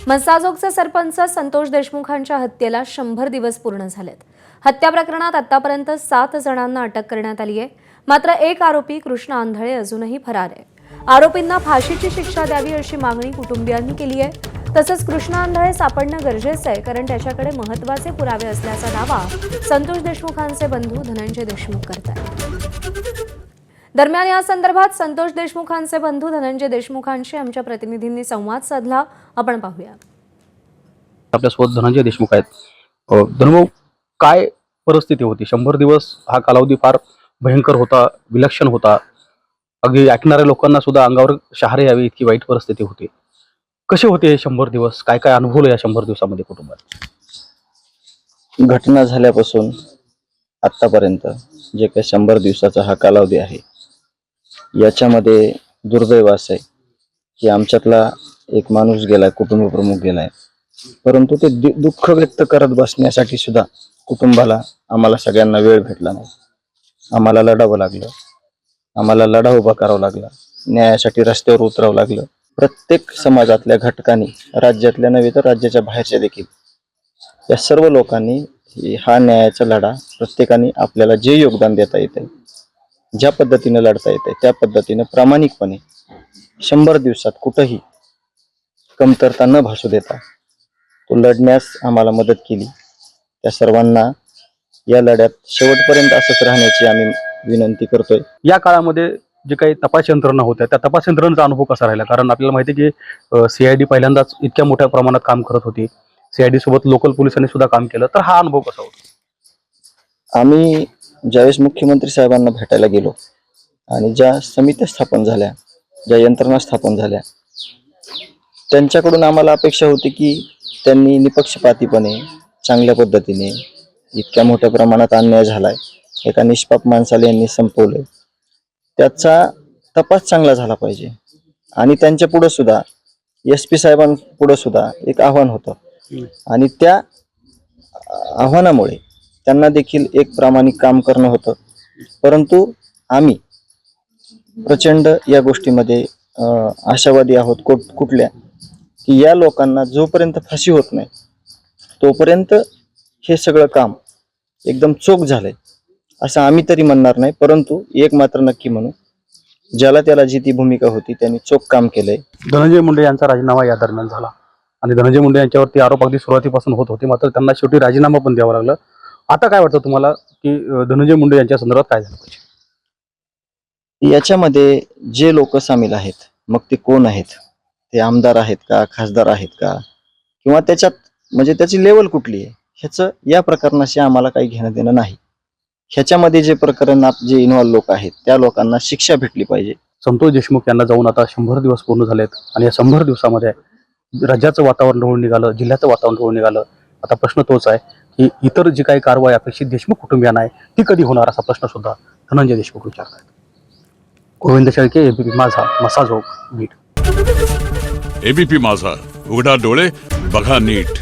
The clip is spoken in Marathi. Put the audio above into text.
मसाजोगचे सरपंच संतोष देशमुखांच्या हत्येला 100 दिवस पूर्ण झालेत। हत्या प्रकरणात आतापर्यंत 7 जणांना अटक करण्यात आली आहे। मात्र एक आरोपी कृष्ण आंधळे अजूनही फरार आहे। आरोपींना फाशीची शिक्षा द्यावी अशी मागणी कुटुंबियांनी केली आहे। तसंच कृष्ण आंधळे सापडणं गरजेचं आहे, कारण त्याच्याकडे महत्त्वाचे पुरावे असल्याचा दावा संतोष देशमुखांचे बंधू धनंजय देशमुख करतात। दरम्यान या संदर्भात संतोष देशमुखांचे बंधू धनंजय देशमुखांशी आमच्या प्रतिनिधींनी संवाद साधला। आपण पाहूया। आपल्यासोबत धनंजय देशमुख आहेत। धनभाऊ, काय परिस्थिती होती? 100 दिवस हा कालावधी फार भयंकर होता, विलक्षण होता। अगदी ऐकणाऱ्या लोकांना सुद्धा अंगावर शहारे यावे इतकी वाईट परिस्थिती होती। कसे होते हे 100 दिवस? काय काय अनुभवलं या 100 दिवसामध्ये कुटुंबात? घटना झाल्यापासून आतापर्यंत जे काही 100 दिवसाचा हा कालावधी आहे, याच्यामध्ये दुर्दैव असं आहे की आमच्यातला एक माणूस गेलाय, कुटुंब प्रमुख गेलाय, परंतु ते दुःख व्यक्त करत बसण्यासाठी सुद्धा कुटुंबाला, आम्हाला सगळ्यांना वेळ भेटला नाही। आम्हाला लढावं लागलं, आम्हाला लढा उभा करावा लागला, न्यायासाठी रस्त्यावर उतरावं लागलं। प्रत्येक समाजातल्या घटकांनी, राज्यातल्या नव्हे तर राज्याच्या बाहेरच्या देखील, या सर्व लोकांनी हा न्यायाचा लढा, प्रत्येकाने आपल्याला जे योगदान देता येते, ज्या पद्धतीने लढता येते त्या पद्धतीने प्रामाणिकपणे 100 दिवसात कुठंही कमतरता न भासू देता तो लढण्यास आम्हाला मदत केली। त्या सर्वांना या लढ्यात शेवटपर्यंत असंच राहण्याची आम्ही विनंती करतोय। या काळामध्ये जे काही तपास यंत्रणा होत्या, त्या तपास यंत्रणेचा अनुभव कसा राहिला? कारण आपल्याला माहिती आहे की CID पहिल्यांदाच इतक्या मोठ्या प्रमाणात काम करत होती। CID सोबत लोकल पोलिसांनी सुद्धा काम केलं, तर हा अनुभव कसा होता? आम्ही ज्यावेळेस मुख्यमंत्री साहेबांना भेटायला गेलो आणि ज्या समित्या स्थापन झाल्या, ज्या यंत्रणा स्थापन झाल्या, त्यांच्याकडून आम्हाला अपेक्षा होती की त्यांनी निपक्षपातीपणे, चांगल्या पद्धतीने, इतक्या मोठ्या प्रमाणात अन्याय झालाय, एका निष्पाप माणसाला यांनी संपवलंय, त्याचा तपास चांगला झाला पाहिजे। आणि त्यांच्या पुढे सुद्धा SP साहेबांपुढे सुद्धा एक आव्हान होतं आणि त्या आव्हानामुळे त्यांना देखील एक प्रामाणिक काम करणं होतं। परंतु आम्ही प्रचंड या गोष्टीमध्ये आशावादी आहोत कुठल्या की या लोकांना जोपर्यंत फाशी होत नाही तोपर्यंत हे सगळं काम एकदम चोख झालंय असं आम्ही तरी म्हणणार नाही। परंतु एक मात्र नक्की म्हणू, ज्याला त्याला जी ती भूमिका होती त्यांनी चोख काम केलंय। धनंजय मुंडे यांचा राजीनामा या दरम्यान झाला आणि धनंजय मुंडे यांच्यावरती आरोप अगदी सुरुवातीपासून होत होते, मात्र त्यांना शेवटी राजीनामा पण द्यावा लागला। आता काय वाटतं तुम्हाला की धनंजय मुंडे यांच्या संदर्भात काय झालं पाहिजे? याच्यामध्ये जे लोक सामील आहेत, मग ते कोण आहेत, ते आमदार आहेत का, खासदार आहेत का, किंवा त्याच्यात म्हणजे त्याची लेवल कुठली आहे, ह्याचं या प्रकरणाशी आम्हाला काही घेणं देणं नाही। ह्याच्यामध्ये जे प्रकरणात जे इन्व्हॉल्व लोक आहेत त्या लोकांना शिक्षा भेटली पाहिजे। संतोष देशमुख यांना जाऊन आता 100 दिवस पूर्ण झालेत आणि या 100 दिवसामध्ये राज्याचं वातावरण होऊन निघालं, जिल्ह्याचं वातावरण होऊन निघालं। आता प्रश्न तोच आहे की इतर जी काही कारवाई अपेक्षित देशमुख कुटुंबियांना आहे ती कधी होणार, असा प्रश्न सुद्धा धनंजय देशमुख विचारतात। गोविंद शेळके, ABP माझा, मसाजोग, बीड। ABP माझा, उघडा डोळे बघा नीट।